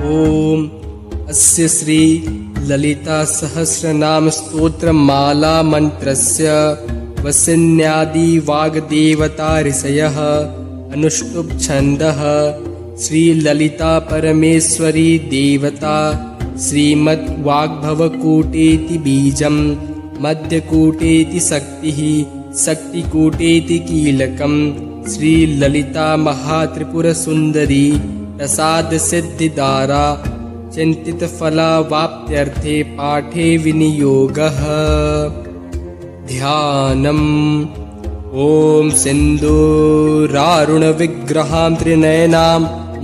ओम अस्य श्री ललिता सहस्रनाम स्तोत्रमाला मंत्रस्य वसिन्यादि वाग्देवता ऋषयः अनुष्टुप् छन्दः श्री ललिता परमेश्वरी देवता श्रीमद् वाग्भवकूटेति बीजं मध्यकूटेति शक्तिः शक्तिकूटेति कीलकं श्री ललिता महात्रिपुरसुन्दरी प्रसाद सिद्धिदारा चिंतित फलावाप्त्यर्थे पाठे विनियोगः। ध्यानम्। ओम सिन्दूरारुण विग्रहां त्रिनयनां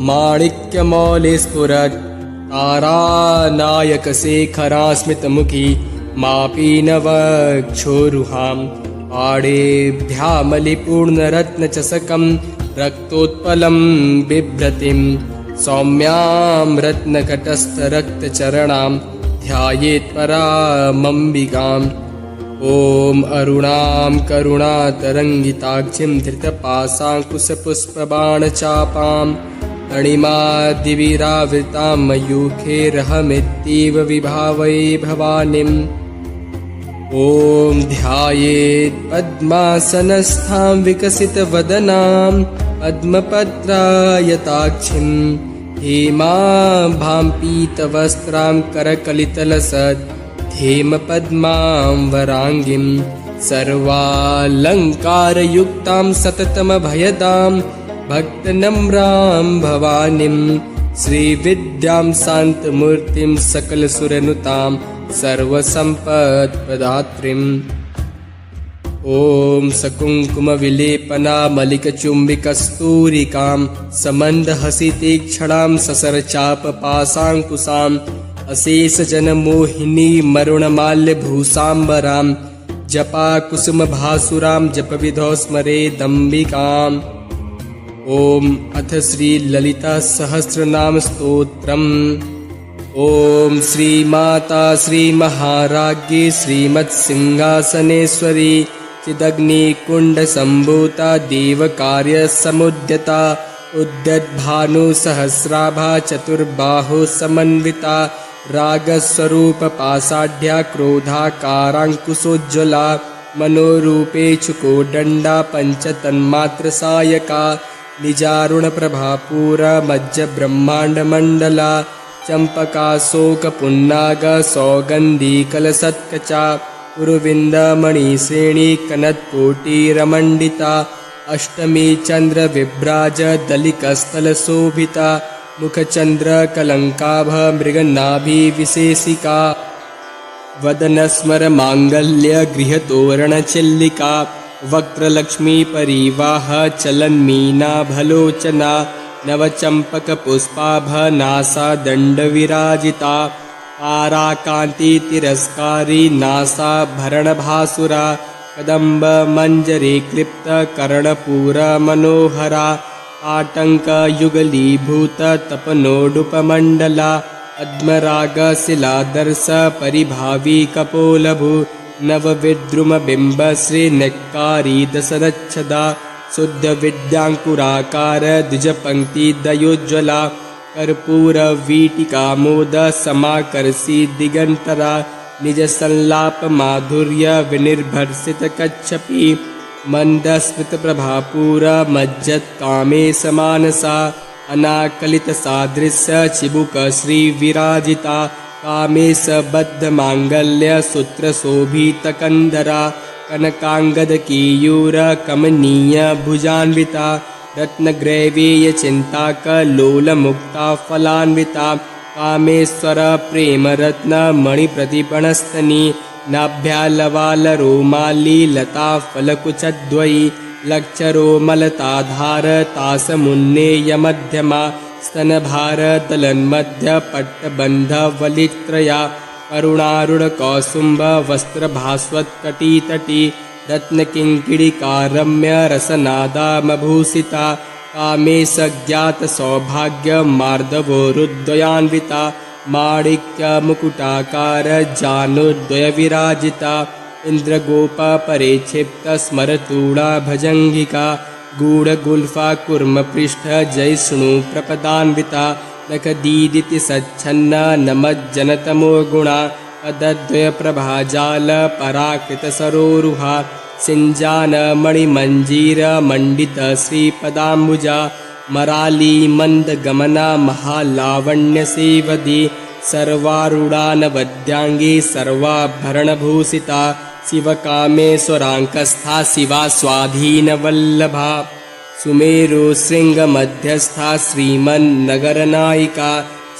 माणिक्यमौले स्फुरत् तारानायक शेखरा स्मितमुखी मापीनवक्षोरुहां पाणिभ्यामलिपूर्णरत्नचषकं रक्तोत्पलं बिभ्रतिं सौम्यां रत्नकटस्थरक्तचरणां ध्यायेत् परामम्बिकाम्। ॐ अरुणां करुणातरङ्गिताक्षीं धृतपाशाङ्कुशपुष्पबाणचापां अणिमादिविरावृतां मयूखेरहमित्येव विभावये भवानीम्। ॐ ध्यायेत् पद्मासनस्थां विकसितवदनां पद्मपत्रायताक्षीं हेमाभां पीतवस्त्रां करकलितलसद्धेमपद्मां वराङ्गीं सर्वालङ्कारयुक्तां सततमभयदां भक्तनम्रां भवानीं श्रीविद्यां शान्तमूर्तिं सकलसुरनुतां सर्वसम्पत्प्रदात्रीम्। ॐ सकुङ्कुमविलेपनामलिकचुम्बिकस्तूरिकां समन्दहसितीक्षणां ससरचापपाशाङ्कुशाम् अशेषजनमोहिनी मरुणमाल्यभूषाम्बरां जपाकुसुमभासुरां जपविधौ स्मरेदम्बिकाम्। ॐ अथ श्री ललिता सहस्रनाम स्तोत्रम्। ॐ श्रीमाता श्रीमहाराज्ञी श्रीमत्सिंहासनेश्वरी चिदग्निकुण्डसम्भूता देवकार्यसमुद्यता उद्यद्भानुसहस्राभा चतुर्बाहुसमन्विता रागस्वरूपपाषाढ्या क्रोधाकाराङ्कुशोज्ज्वला मनोरूपेक्षुकोदण्डा पञ्चतन्मात्रसायका निजारुणप्रभापूरमज्जब्रह्माण्डमण्डला चम्पकाशोकपुन्नाग सौगन्धिकलसत्कचा उर्विन्दमणिश्रेणी कनत्कोटिरमण्डिता अष्टमी चन्द्रविभ्राज दलिकस्थलशोभिता मुखचन्द्रकलङ्काभ मृगनाभिविशेषिका वदनस्मरमाङ्गल्य गृहतोरणचिल्लिका वक्त्रलक्ष्मीपरिवाह चलन्मीनाभलोचना नवचम्पकपुष्पाभनासा दण्डविराजिता ताराकान्तितिरस्कारी नासाभरणभासुरा कदम्बमञ्जरी क्लिप्तकर्णपूरमनोहरा आटङ्कयुगलीभूततपनोडुपमण्डला अद्मरागशिलादर्श परिभावी कपोलभू नवविद्रुमबिम्बश्रीनेक्कारी दशरच्छदा शुद्धविद्याङ्कुराकार द्विजपङ्क्तिदयोज्ज्वला कर्पूरवीटिकामोद समाकर्षि दिगन्तरा निजसंलापमाधुर्य विनिर्भर्सितकच्छपि मन्दस्मितप्रभापूरमज्जत्कामेशमानसा अनाकलितसादृश्य चिबुकश्रीविराजिता कामेशबद्धमाङ्गल्यसूत्रशोभितकन्धरा कनकाङ्गदकेयूरकमनीयभुजान्विता रत्नग्रैवेयचिन्ताकल्लोलमुक्ता फलान्विता कामेश्वरप्रेमरत्नमणिप्रतिपणस्तनी नाभ्यालवालरोमाली लताफलकुचद्वयी लक्षरोमलताधारतासमुन्नेयमध्यमा स्तनभारतलन्मध्यपट्टबन्धवलित्रया करुणारुणकौसुम्बवस्त्रभास्वत्कटितटी रत्नकिङ्किणिकारम्यरसनादामभूषिता कामेशज्ञातसौभाग्यमार्दवोरुद्वयान्विता माणिक्यमुकुटाकारजानुद्वयविराजिता इन्द्रगोपपरेक्षिप्तस्मरतूणा भजङ्गिका गूढगुल्फा कुर्मपृष्ठ जैष्णुप्रपदान्विता नखदीदिति सच्छन्न नमज्जनतमो गुणा पदद्वयप्रभाजाल पराकृतसरोरुहा सिञ्जान मणिमञ्जीर मण्डित श्रीपदाम्बुजा मराली मन्दगमना महालावण्यसेवदी सर्वारूढानवद्यांगी सर्वाभरणभूषिता शिवकामेश्वराङ्कस्था शिवा स्वाधीनवल्लभा सुमेरुशृङ्गमध्यस्था श्रीमन्नगरनायिका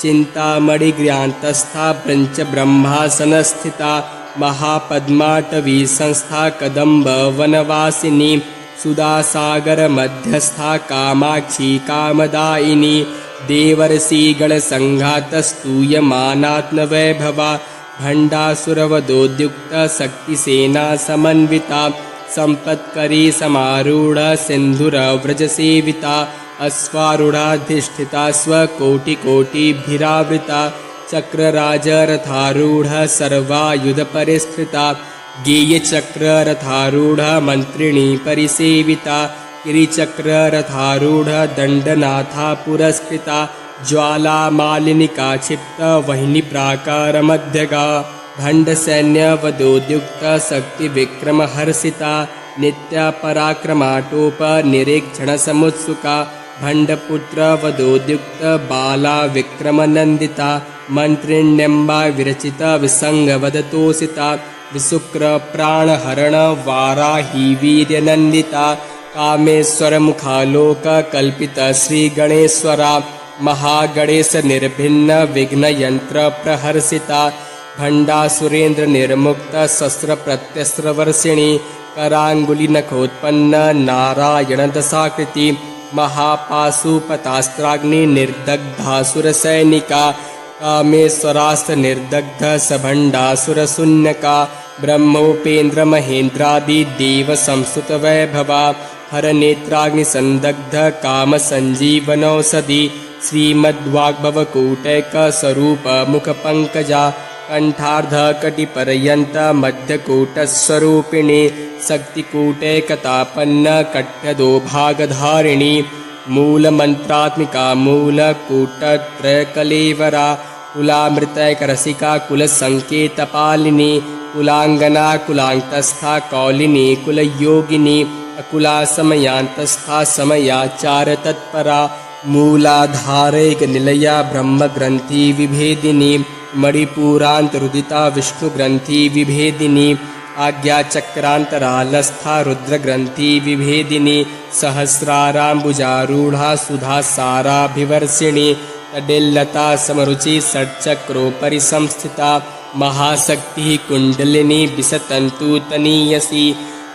चिन्तामणिगृहान्तस्था ब्रह्मासनस्थिता महापद्माटवी संस्था कदम्बवनवासिनी सुधासागरमध्यस्था कामाक्षी कामदायिनी देवर्षिगणसङ्घातस्तूयमानात्मवैभवा भण्डासुरवधोद्युक्तशक्तिसेना समन्विता सम्पत्करी समारूढ सिन्धुरव्रजसेविता अश्वारूढाधिष्ठिता स्वकोटिकोटिभिरावृता चक्रराजरथारूढ सर्वायुधपरिस्थिता गेयचक्ररथारूढ मन्त्रिणी परिसेविता गिरिचक्ररथारूढ दण्डनाथा पुरस्कृता ज्वालामालिनिका क्षिप्त वह्निप्राकारमध्यगा भण्डसैन्यवधोद्युक्त शक्तिविक्रमहर्षिता नित्यापराक्रमाटोपनिरीक्षणसमुत्सुका भण्डपुत्रवधोद्युक्त बाला विक्रमनन्दिता मन्त्रिण्यम्बा विरचित विसङ्गवदतोषिता विशुक्रप्राणहरण वाराही वीर्यनन्दिता कामेश्वरमुखालोककल्पित श्रीगणेश्वरा महागणेशनिर्भिन्न विघ्नयन्त्रप्रहर्षिता भण्डासुरेन्द्रनिर्मुक्त शस्त्रप्रत्यस्त्रवर्षिणी कराङ्गुलिनखोत्पन्न नारायणदशाकृति महापाशुपतास्त्राग्निर्दग्धासुरसैनिका कामेश्वरास्त्रनिर्दग्ध सभण्डासुरशून्यका ब्रह्मोपेन्द्रमहेन्द्रादिदेवसंस्तुतवैभवा हरनेत्राग्निसन्दग्ध कामसञ्जीवनौषधि श्रीमद्वाग्भवकूटैकस्वरूपमुखपङ्कजा कण्ठार्धकटिपर्यन्त मध्यकूटस्वरूपिणी शक्तिकूटैकतापन्न कट्यदोभागधारिणी मूलमन्त्रात्मिका मूलकूटत्रयकलेवरा कुलामृतैकरसिका कुलसङ्केतपालिनी कुलाङ्गना कुलान्तस्था कौलिनी कुलयोगिनी अकुला समयान्तस्था समयाचारतत्परा मूलाधारैकनिलया ब्रह्मग्रन्थि विभेदिनी मणिपुरान्तरुदिता विष्णुग्रन्थि विभेदिनी आज्ञाचक्रान्तरालस्था रुद्रग्रन्थि विभेदिनी सहस्राराम्बुजारूढा सुधासाराभिवर्षिणी तडिल्लता समरुचि षट्चक्रोपरि संस्थिता महाशक्तिः कुण्डलिनी विशतन्तुतनीयसी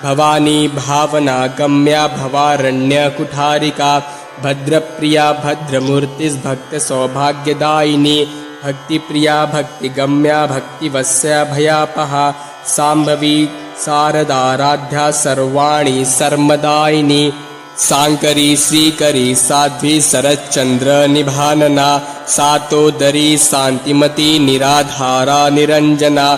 भवानी भावनागम्या भवारण्यकुठारिका भद्रप्रिया भद्रमूर्तिर्भक्तसौभाग्यदायिनी भक्तिप्रिया भक्तिगम्या भक्तिवत्सया भयापहा साम्भवी शारदाराध्या सर्वाणि सर्मदायिनी शाङ्करी श्रीकरी साध्वी शरच्चन्द्र निभानना सातोदरी शान्तिमती निराधारा निरञ्जना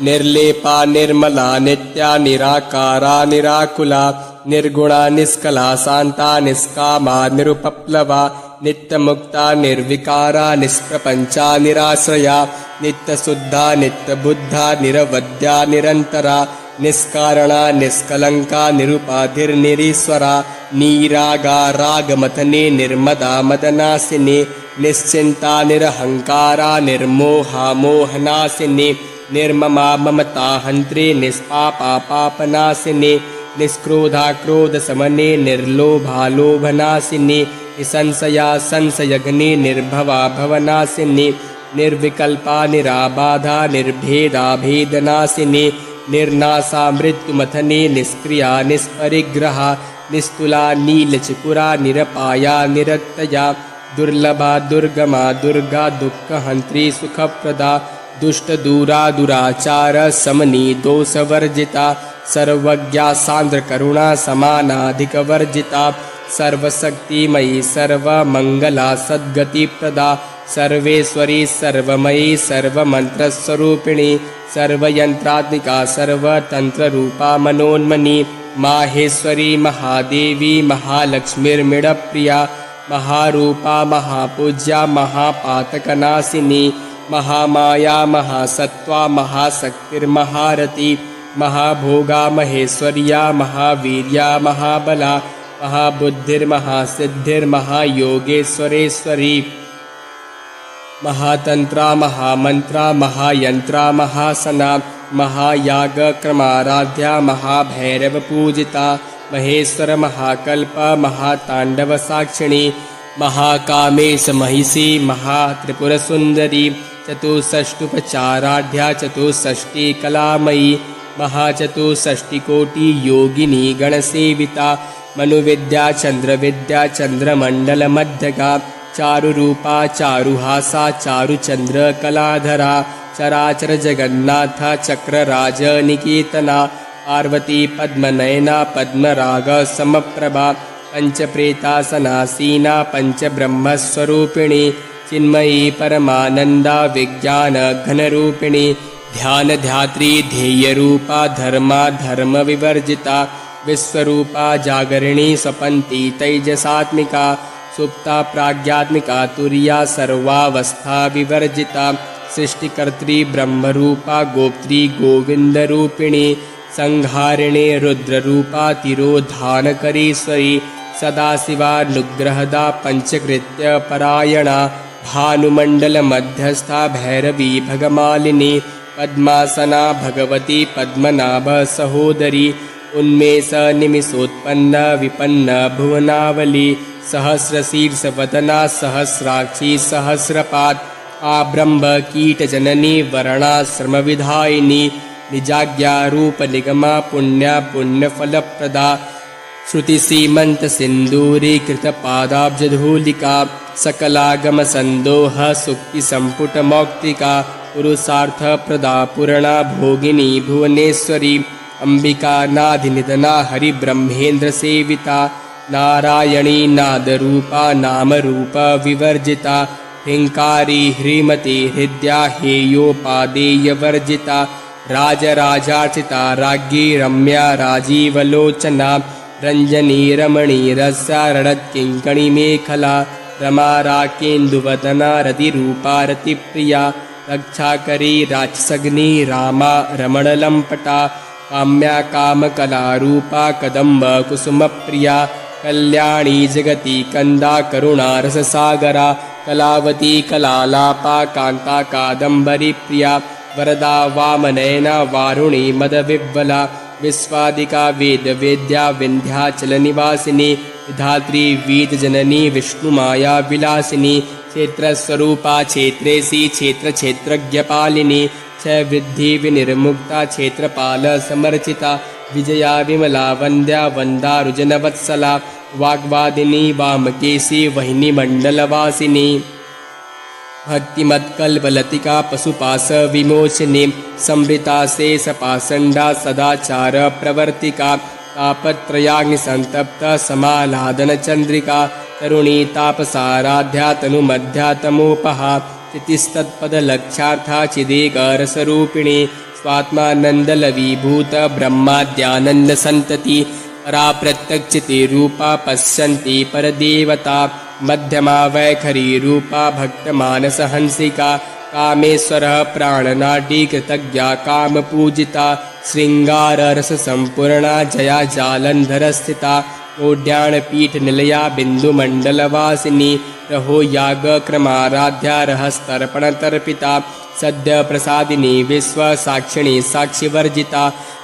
निर्लेपा निर्मला नित्या निराकारा निराकुला निर्गुणा निष्कला शान्ता निष्कामा निरुपप्लवा नित्यमुक्ता निर्विकारा निष्प्रपञ्चा निराश्रया नित्यशुद्धा नित्यबुद्धा निरवद्या निरन्तरा निष्कारणा निष्कलङ्का निरुपाधिर्निरीश्वरा नीरागा रागमथने निर्मदा मदनाशिनी निश्चिन्ता निरहङ्कारा निर्मोहा मोहनाशिनी निर्ममा ममताहन्त्री निष्पापा पापनाशिनी निष्क्रोधा क्रोधशमने निर्लोभा लोभनाशिनी निसंशया संशयघ्नी निर्भवा भवनाशिनी निर्विकल्पा निराबाधा निर्भेदा भेदनाशिनी निर्नाशा मृत्युमथने निष्क्रिया निष्परिग्रहा निस्तुला नीलचिपुरा निरपाया निरक्तया दुर्लभा दुर्गमा दुर्गा दुःखहन्त्री सुखप्रदा दुष्टदूरा दुराचार समनी दोषवर्जिता सर्वज्ञा सान्द्रकरुणा समानाधिकवर्जिता सर्वशक्तिमयी सर्वमङ्गला सद्गतिप्रदा सर्वेश्वरी सर्वमयी सर्वमन्त्रस्वरूपिणी सर्वयन्त्रात्मिका सर्वतन्त्ररूपा मनोन्मनी माहेश्वरी महादेवी महालक्ष्मीर्मिडप्रिया महारूपा महापूज्या महापातकनाशिनी महामाया महासत्त्वा महाशक्तिर्महारती महाभोगा महेश्वर्या महावीर्या महाबला महाबुद्धिर्महासिद्धिर्महायोगेश्वरेश्वरी महातंत्रा महामंत्रा महायंत्रा महासना महायागक्रमाराध्या महाभैरवपूजिता महेश्वर महाकल्प महातांडव साक्षिणी महाकामेश महिषी महात्रिपुरसुंदरी चतुष्षष्टुपचाराढ्या चतुष्षष्टि कलामयी महाचतुष्षष्टिकोटि योगिनी गणसेविता मनुविद्या चंद्रविद्या चंद्रमंडलमध्यगा चारुरूपा चारुहासा चारुचंद्र कलाधरा चराचर जगन्नाथ चक्रराज निकेतना पार्वती पद्मनयना पद्मराग समप्रभा पंचप्रेतासनासीना पंचब्रह्मस्वरूपिणी चिन्मयी परमानंदा विज्ञान घनरूपिणी ध्यानध्यात्री ध्येयरूपा धर्मा धर्म विवर्जिता विश्वरूपा जागरिणी स्वपन्ती तैजसात्मिका सुप्ता प्राज्ञात्मिका तुर्या सर्वावस्था विवर्जिता सृष्टिकर्त्री ब्रह्मरूपा गोप्त्री गोविंदरूपिणी संहारिणी रुद्ररूपा तिरोधानकरीश्वरी सदाशिवानुग्रहदा पंचकृत्य परायणा भानुमण्डलमध्यस्था भैरवी भगमालिनी पद्मासना भगवती पद्मनाभ सहोदरी उन्मेष निमिषोत्पन्न विपन्न भुवनावली सहस्रशीर्षवदना सहस्राक्षी सहस्रपाद आब्रह्म कीटजननी वर्णाश्रमविधायिनी निजाज्ञारूप निगमा पुण्या पुण्यफलप्रदा श्रुतिसीमंत सिंदूरी कृतपादाब्जधूलिका सकलागम संदोह सुक्ति संपुट मौक्तिका पुरुषार्थ प्रदा पूर्णा भोगिनी भुवनेश्वरी अंबिका नाधिनिधना हरिब्रह्मेन्द्र सेविता नारायणी नादरूपा नामरूप विवर्जिता हिंकारी ह्रीमती हृद्या हेयोपादेयवर्जिता राजराजार्चिता राज्ञी रम्या राजीवलोचना रंजनी रमणी रस्या रणत्किङ्कणी मेखला रमा राकेन्दुवदना रतिरूपा रतिप्रिया रक्षाकरी राक्षसग्नि रामा रमणलम्पटा काम्या कामकलारूपा कदम्ब कुसुमप्रिया कल्याणी जगती कंदा करुणा रससागरा कलावती कलालापा कांता कादम्बरी प्रिया वरदा वामनयना वारुणी मदविह्वला विश्वादिका वेदवेद्या विन्ध्याचलनिवासिनी विधात्री वीतजननी विष्णुमाया विलासिनी क्षेत्रस्वरूपा क्षेत्रेशी क्षेत्रक्षेत्रज्ञपालिनी क्षयवृद्धि विनिर्मुक्ता क्षेत्रपाल समर्चिता विजया विमला वन्द्या वन्दारुजनवत्सला वाग्वादिनी वामकेशी वहिनी मण्डलवासिनी भक्तिमत्कल्पलतिका पशुपाश विमोचनी संवृता शेषपाषण्डा सदाचार प्रवर्तिका तापत्रयाग्निसंतप्त समालादनचन्द्रिका तरुणी तापसाराध्या तनुमध्या तमोपहा चितिस्तत्पदलक्ष्यार्था चिदेकरसरूपिणी स्वात्मानन्दलवीभूत ब्रह्माद्यानन्दसन्तति परा प्रत्यक्षितिरूपा पश्यन्ति परदेवता मध्यमा वैखरी रूपा भक्तमानसहंसिका कामेश्वरः प्राणनाडी कृतज्ञा कामपूजिता श्रृङ्गाररससम्पूर्णा जया जालन्धरस्थिता ओड्याणपीठनिलया बिन्दुमण्डलवासिनी रहो यागक्रमाराध्या रहस्तर्पणतर्पिता सद्यप्रसादिनी विश्वसाक्षिणी साक्षिवर्जिता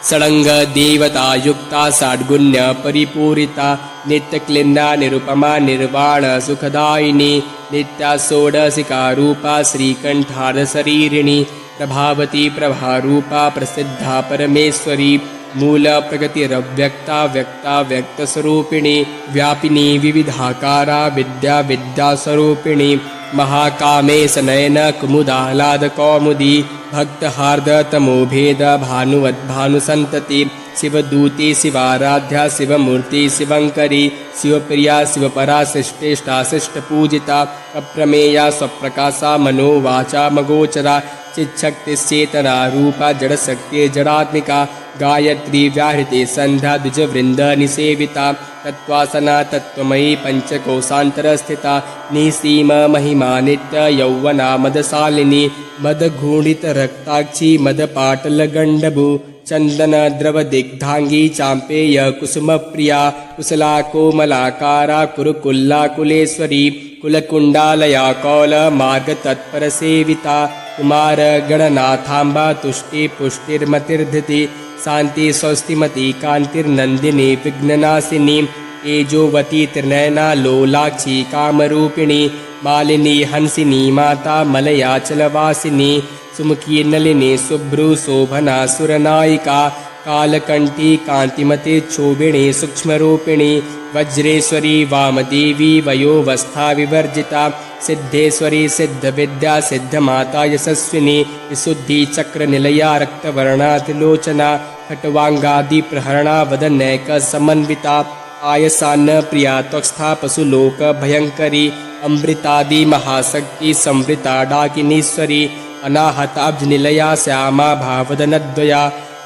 षडङ्ग देवतायुक्ता षड्गुण्य परिपूरिता नित्यक्लिन्ना निरुपमा निर्वाण सुखदायिनी नित्या षोडशिका रूपा श्रीकण्ठार्धशरीरिणी प्रभावती प्रभारूपा प्रसिद्धा परमेश्वरी मूल प्रकृतिरव्यक्ता व्यक्ता व्यक्तस्वरूपिणी व्यापिनी विविधाकारा विद्या विद्यास्वरूपिणी महाकामेश नयन कुमुदाह्लाद कौमुदी भक्तहार्द तमोभेद भानुवद्भानुसन्तति शिवदूती शिवाराध्या शिवमूर्ति शिवङ्करी शिवप्रिया शिवपरा शिष्टेष्टा शिष्टपूजिता अप्रमेया स्वप्रकाशा मनोवाचा मगोचरा चिच्छक्तिश्चेतना रूपा जड़शक्ति जड़ात्मिका गायत्री व्याहृते सन्ध्या द्विजवृन्द निसेविता तत्त्वासना तत्त्वमयी पञ्चकोशान्तरस्थिता निसीम महिमा नित्य यौवना मदशालिनी मदघूणितरक्ताक्षी मदपाटलगण्डभू चन्दनद्रवदिग्धाङ्गी चाम्पेय कुसुमप्रिया कुशला कोमलाकारा कुरुकुल्लाकुलेश्वरी कुलकुण्डालया कौलमार्गतत्परसेविता कुमारगणनाथाम्बा तुष्टिपुष्टिर्मतिर्धृति शान्ति स्वस्तिमती कान्तिर्नन्दिनी विघ्ननाशिनी तेजोवती त्रिनयना लोलाक्षी कामरूपिणी मालिनी हंसिनी माता मलयाचलवासिनी सुमुखी नलिनी शुभ्रू शोभना सुरनायिका कालकंठी कांतिमती क्षोभिणी सूक्ष्मरूपिणी वज्रेश्वरी वामदेवी वयोवस्था विवर्जिता सिद्धेश्वरी सिद्धविद्या सिद्धमाता यशस्विनी विशुद्धि चक्र निलया रक्तवर्णातिलोचना खट्वांगादि प्रहरणा वदनैक समन्विता आयसान्न प्रिया त्वक्स्था पशुलोक भयंकरी अमृतादि महाशक्ति संवृता डाकिनीश्वरी अनाहताब्ज निलया श्यामा भावदनद्वया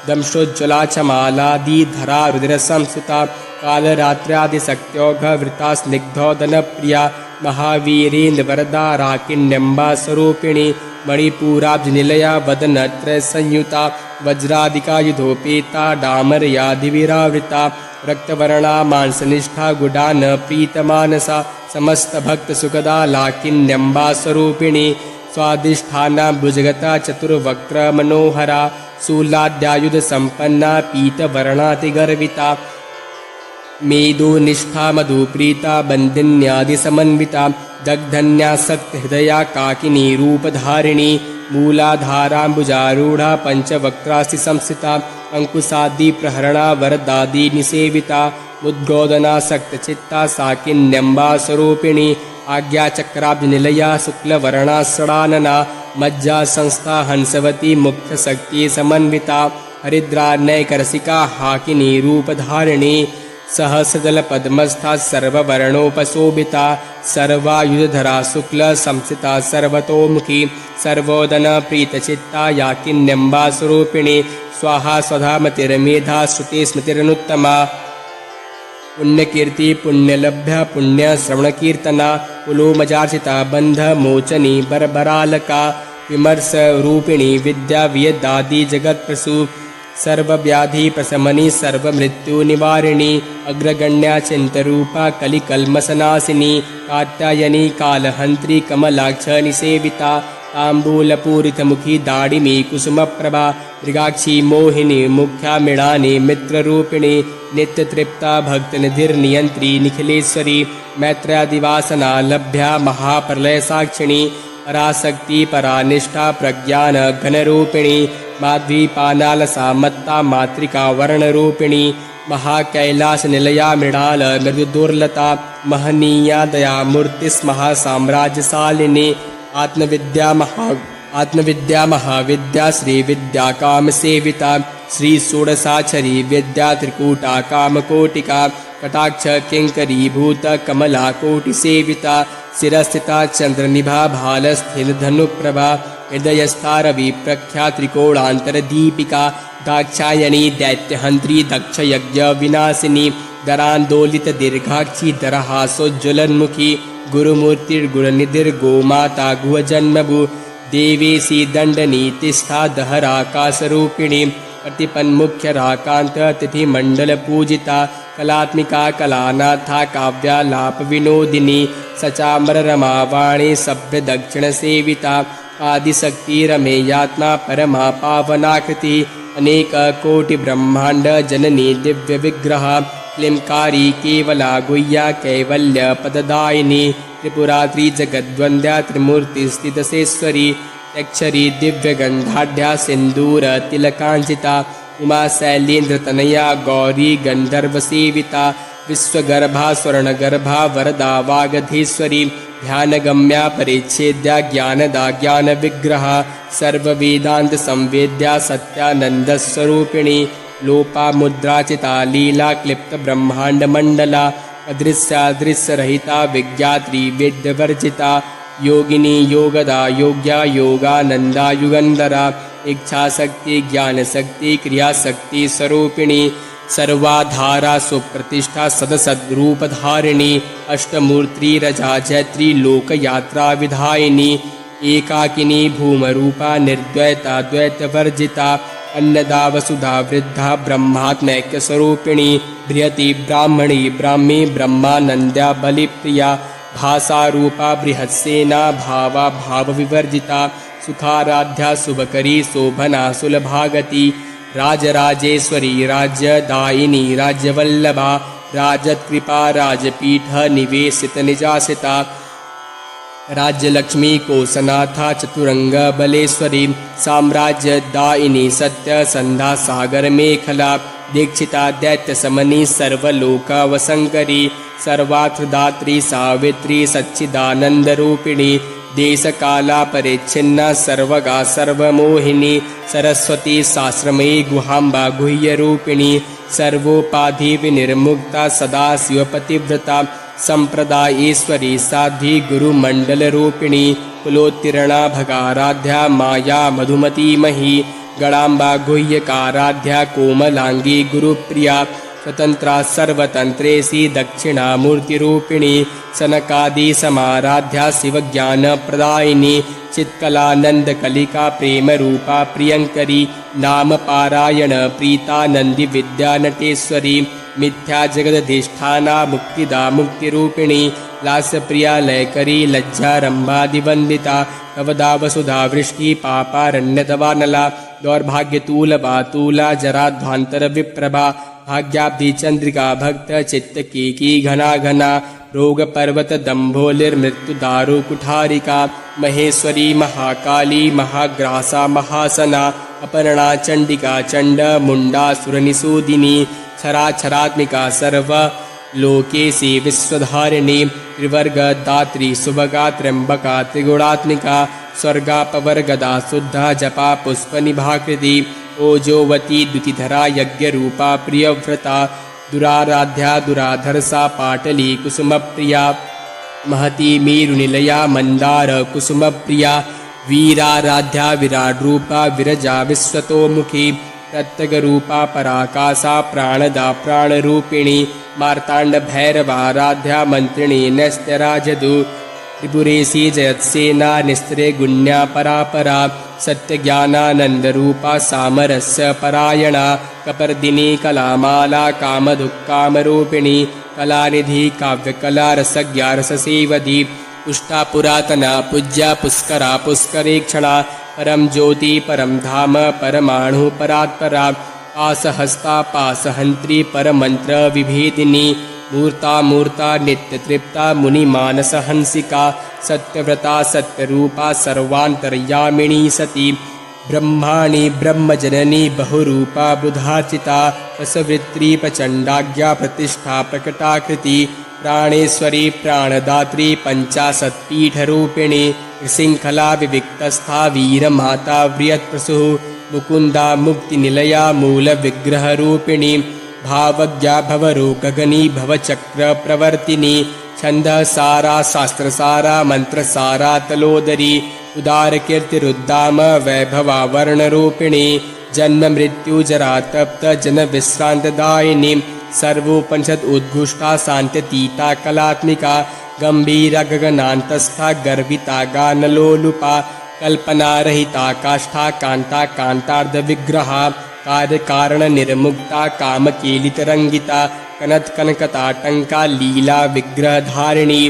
दंशोज्ज्वला चमालादिधरा रुद्रसंस्थिता कालरात्र्यादिशक्त्योघवृता स्निग्धोदनप्रिया महावीरेन्द्रवरदा राकिण्यम्बा स्वरूपिणी मणिपूराब्जनिलया वदनत्रयसंयुता वज्रादिकायुधोपेता डामरयादिविरावृता रक्तवर्णा मांसनिष्ठा गुडान प्रीतमानसा समस्तभक्तसुखदा लाकिन्यम्बा स्वरूपिणी स्वादिष्ठाना भुजगता चतुर्वक्त्र मनोहरा शूलाद्यायुध संपन्ना पीतवर्णातिगर्विता मेदोनिष्ठा मधुप्रीता बन्दिन्यादिसमन्विता दग्धन्यासक्तहृदया काकिनी रूपधारिणी मूलाधाराम्बुजारूढ़ा पंचवक्त्रास्ति संस्थिता अंकुशादि प्रहरणा वरदादि निसेविता मुद्गोदनासक्तचित्ता साकिन्यम्बा स्वरूपिणी आज्ञाचक्राब्जनिलया शुक्लवर्णाषडानना मज्जा संस्था हंसवती मुख्यशक्ति समन्विता हरिद्रानैकरसिका हाकिनी रूपधारिणी सहस्रदलपद्मस्था सर्ववर्णोपशोभिता सर्वायुधधरा शुक्ल संस्थिता सर्वतोमुखी सर्वोदन प्रीतचित्ता याकिन्यम्बा स्वरूपिणी स्वाहा स्वधा मतिर्मेधा श्रुति स्मृतिरनुत्तमा पुण्यकीर्ति पुण्यलभ्य पुण्य श्रवणकीर्तना कुलोमजार्चिता बन्धमोचनी बरबरालका विमर्श रूपिणी विद्या वियदादि जगत्प्रसू सर्वव्याधि प्रशमनी सर्वमृत्युनिवारिणी अग्रगण्या चिन्तरूपा कलिकल्मषनाशिनी कात्यायनी कालहन्त्री कमलाक्ष निसेविता ताम्बूलपूरितमुखी दाडिमी कुसुमप्रभा मृगाक्षी मोहिनी मुख्या मृणानी मित्ररूपिणी नित्यतृप्ता भक्तनिधिर्नियन्त्री निखिलेश्वरी मैत्रादिवासना लभ्या महाप्रलयसाक्षिणी पराशक्ति परानिष्ठा प्रज्ञान घनरूपिणी माध्वीपानालसा मत्ता मातृका वर्णरूपिणी महाकैलास निलया मृणाल मृदुदुर्लता महनीया दया मूर्तिस्महासाम्राज्यशालिनी आत्मविद्या महाविद्या श्री विद्या काम सेविता श्री षोडशाक्षरी विद्या त्रिकूटा कामकोटिका कटाक्ष किंकरी भूत कमला कोटि सेविता शिरस्थिता चंद्रनिभा भालस्थिर धनुप्रभा हृदयस्था रवि प्रख्या त्रिकोणांतरदीपिका दाक्षायणी दैत्यहंत्री दक्ष यज्ञ विनाशिनी दरांदोलित दीर्घाक्षी दरहासोज्ज्वलन्मुखी गुरुमूर्तिर्गुणनिधिर्गोमाता गुहजन्मभू देवेशी दंडनीतिष्ठा दहराकाशरूपिणी प्रतिपन्मुख्यराकांत तिथिमंडलपूजिता कलात्मिका कलानाथा काव्यालाप विनोदिनी सचाम्बरमा वाणी सभ्य दक्षिण सेविता आदिशक्ति रमेयात्मा परमा पावनाकृति अनेक कोटि ब्रह्मांड जननी दिव्य विग्रह क्लींकारी केवला गुह्या कैवल्य पददायिनी त्रिपुरात्री जगद्वन्द्या त्रिमूर्तिस्थितसेश्वरी अक्षरी दिव्यगंधाढ्या सिंदूर तिलकांचिता उमा शैलेन्द्रतनया गौरी गंधर्वसेविता विश्वगर्भा स्वर्णगर्भा वरदा वागधीश्वरी ध्यानगम्या परिच्छेद्या ज्ञानदा ज्ञानविग्रह सर्ववेदांत संवेद्या सत्यानंदस्वरूपिणी लोपा मुद्राचिता लीला क्लिप्त ब्रह्मांड मंडला अदृश्यादृश्यरहिता विज्ञात्री वेद्यवर्जिता योगिनी योगदा योग्या योगानंदा युगंधरा इच्छाशक्ति ज्ञानशक्ति क्रियाशक्ति स्वरूपिणी सर्वाधारा सुप्रतिष्ठा सदसद्रूपधारिणी अष्टमूर्ति रजा जैत्री लोकयात्रा विधायिनी एकाकिनी भूमरूपा निर्द्वैता द्वैतवर्जिता अन्नदा वसुधा वृद्धा ब्रह्मात्मैक्य स्वरूपिणी बृहति ब्राह्मणी ब्राह्मी ब्रह्मानंद्या बलिप्रिया भासारूपा बृहत्सेना भावा भावविवर्जिता सुखाराध्या शुभकरी शोभना सुलभागति राजराजेश्वरी राज्यदायिनी राज्यवल्लभा राजत्कृपा राजपीठ निवेशित निजासिता राज्यलक्ष्मी कोसनाथा चतुरंग बलेश्वरी साम्राज्यदायिनी सत्य संधा सागर मेखला दीक्षिता दैत्य समनी सर्वलोकवसंकरी सर्वार्थदात्री सावित्री सच्चिदानंद रूपिणी देश काला परिच्छिन्ना सर्वगा सर्वमोहिनी सरस्वती शास्त्रमयी गुहाम्बा गुह्य रूपिणी सर्वोपाधि विनिर्मुक्ता सदा शिवपतिव्रता संप्रदायेश्वरी साध्वी गुरुमंडल रूपिणी कुलोत्तीर्णा भगाराध्या माया मधुमती मही गणाम्बा गुह्यकाराध्या कोमलांगी गुरुप्रिया स्वतंत्रा सर्वतंत्रेसी दक्षिणामूर्तिरूपिणी सनकादि समाराध्या शिवज्ञान प्रदायिनी चित्कलानंद कलिका प्रेम रूपा प्रियंकरी नाम पारायण प्रीतानंदी विद्या नटेश्वरी मिथ्या जगदधिष्ठाना मुक्तिदा मुक्तिरूपिणी लास्यप्रिया लयकरी लज्जारंभादिवंदिता कवदा वसुधा वृष्टि पापारण्यतवानला दौर्भाग्यतूलबातूला जराध्वांतर विप्रभा भाग्याब्धि चंद्रिका भक्त चित्तकेकी घना घना रोग पर्वत दंभोलिर्मृत्यु दारु कुठारिका महेश्वरी महाकाली महाग्रासा महासना अपर्णा चंडिका चंड मुंडा सुरनिसूदिनी क्षराक्षरात्मिका सर्व लोकेशी विश्वधारिणी त्रिवर्ग दात्री सुभगा त्र्यंबका त्रिगुणात्मिका स्वर्गापवर्गदा शुद्धा जपा पुष्प निभाकृति ओजोवती द्युतिधरा यज्ञरूपा प्रियव्रता दुराराध्या दुराधरसा पाटली कुसुमप्रिया महती मेरुनिलया मंदार कुसुमप्रिया वीराराध्या विराड्रूपा विरजा विश्वतोमुखी प्रत्यगरूपा पराकाशा प्राणदा प्राणरूपिणी मार्तांड भैरवाराध्या मंत्रिणी नैस्त्यराजदु त्रिपुरेशी जयत्सेना निस्त्रे गुण्या परापरा सत्यज्ञानानंदरूपा सामरस्य परायणा कपर्दिनी कलामाला कामधुक्कामरूपिणी कलानिधि काव्यकला रसज्ञा रससेवधी पुष्टा पुरातना पूज्या पुष्करा पुष्करेक्षणा परम ज्योति परम धाम परमाणु परात्परा पासहस्ता पासहंत्री परमंत्र विभेदिनी मूर्ता मूर्ता नित्यतृप्ता मुनिमानसहंसिका सत्यव्रता सत्यरूपा सर्वान्तर्यामिणी सती ब्रह्माणि ब्रह्मजननी बहुरूपा बुधार्चिता रसवृत्री प्रचंडाज्ञा प्रतिष्ठा प्रकटाकृति प्राणेश्वरी प्राणदात्री पंचाशत्पीठरूपिणी श्रृंखला विविक्तस्था वीरमाता व्रियत्प्रसुः मुकुंदा मुक्तिनिलया मूलविग्रहरूपिणी भावज्ञा भवरोगगनी भवचक्र प्रवर्तिनी छंदसारा शास्त्रसारा मंत्रसारा तलोदरी उदारकीर्तिरुद्दाम वैभवा वर्णरूपिणी जन्म मृत्यु जरा तप्त जन विश्रांतदायिनी सर्वोपनिषद उद्घुष्टा शांत्यतीता कलात्मिका गंभीरा गगनांतस्था गर्भिता गानलोलुपा कल्पना रहिता काष्ठा कांता कांतार्ध विग्रहा कार्य कारण निर्मुक्ता कामकेलितरंगिता कनत कनकताटंका लीला विग्रह धारिणी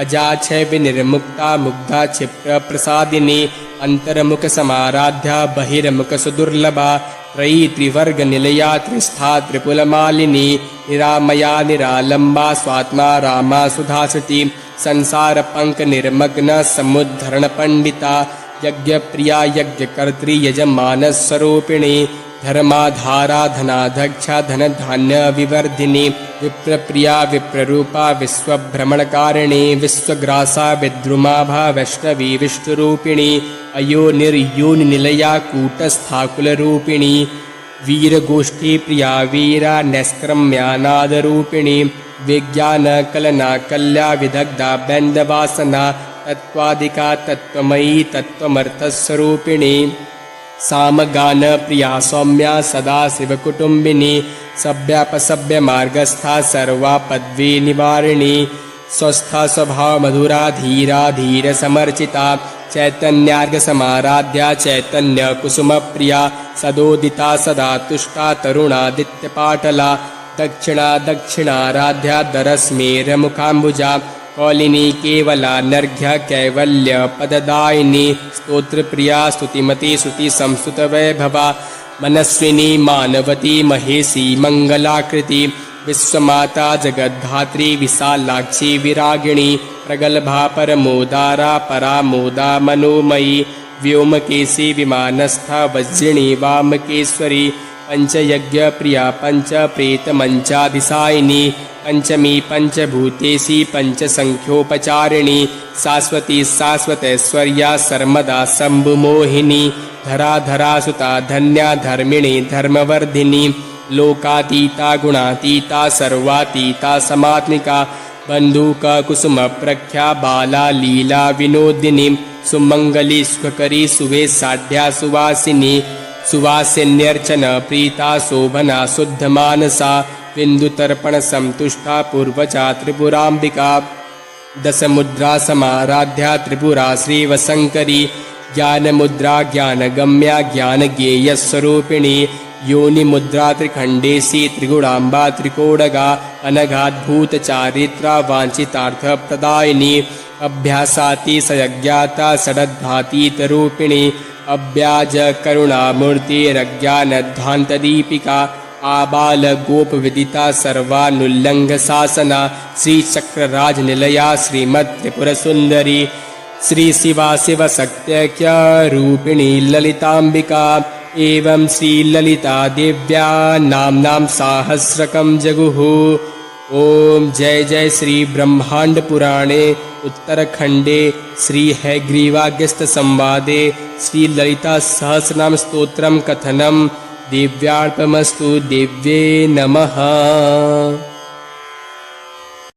अजाक्षय विनिर्मुक्ता मुग्धा क्षिप्र प्रसादिनी अंतर्मुख समाराध्या बहिर्मुख सुदुर्लभा त्रयी त्रिवर्ग निलया त्रिस्था त्रिपुलमालिनी निरामया निरालंबा स्वात्मा रामा सुधासती संसार पंक निर्मग्न समुद्धरण पंडिता यज्ञ प्रिया यज्ञकर्त्री यजमान स्वरूपिणी धर्माधारा धनाध्यक्षा धन धान्य विवर्धिनी विप्रप्रिया विप्ररूपा विश्वभ्रमणकारिणी विश्वग्रासा विद्रुमाभा वैष्णवी विष्णुरूपिणी अयो निर्योनि निलया कूटस्थाकुलरूपिणी वीरगोष्ठी प्रिया वीरा नैष्क्रम्यानादरूपिणी विज्ञान कलना कल्या विदग्धा बैंदवासना तत्वादिका तत्वमयी तत्वमर्थस्वरूपिणी सामगान प्रिया सौम्या सदा शिवकुटुम्बिनी सभ्यापसभ्य मार्गस्था सर्वा पदवी निवारिणी स्वस्था स्वभाव मधुरा धीरा धीर समर्चिता चैतन्यार्घ समाराध्या चैतन्य कुसुम प्रिया सदोदिता सदा तुष्टा तरुणादित्य पाटला दक्षिणा दक्षिणाराध्या दरस्मेर मुखाम्बुजा कौलिनी केवला नर्घ्य कैवल्य पददायिनी स्तोत्र प्रिया स्तुतिमती श्रुति संस्तुत वैभवा मनस्विनी मानवती महेशी मंगलाकृति विश्वमाता जगद्धात्री विशालाक्षी विरागिणी प्रगल्भा परमोदारा परामोदा मनोमयी व्योमकेशी विमानस्था वज्रिणी वामकेश्वरी पंचयज्ञ प्रिया पंच प्रेत मंचाधिसायिनी पंचमी पंचभूतेशी पंचसंख्योपचारिणी शाश्वती शाश्वतैश्वर्या सर्मदा शंभुमोहिनी धरा धरा सुता धन्या धर्मिणी धर्मवर्धिनी लोकातीता गुणातीता सर्वातीता समात्मिका बंधुका कुसुम प्रख्या बाला लीला विनोदिनी सुमंगली सुखकरी सुवेशाढ्या सुवासिनी सुवासिन्यर्चन प्रीता शोभना शुद्ध मानसा बिंदुतर्पण संतुष्टा पूर्वजा त्रिपुरांबिका दशमुद्रा समाराध्या त्रिपुरा श्रीवशंकरी ज्ञानमुद्रा ज्ञानगम्या ज्ञानज्ञेयस्वरूपिणी योनिमुद्रा त्रिखंडेशी त्रिगुणांबा त्रिकोडगा अनघाद्भूत चारित्रा वांछितार्थप्रदायिनी अभ्यासाति सयज्ञाता षडद्भातीतरूपिणी अव्याज करुणामूर्तिरज्ञानध्वान्तदीपिका आबाल गोप विदिता सर्वानुल्लंघ शासना श्रीचक्रराजनिलया श्रीमत् त्रिपुरसुंदरी श्री शिवा शिव शक्त्यख्य रूपिणी ललितांबिका एवं श्री ललिता देव्या नाम्नां सहस्रकं जगुः। ओम जय जय श्री ब्रह्मांड पुराणे उत्तरखंडे श्री हैग्रीवागस्त्य संवादे श्री ललिता सहस्रनाम स्तोत्रम कथनम दिव्यार्पणमस्तु दिव्ये नमः।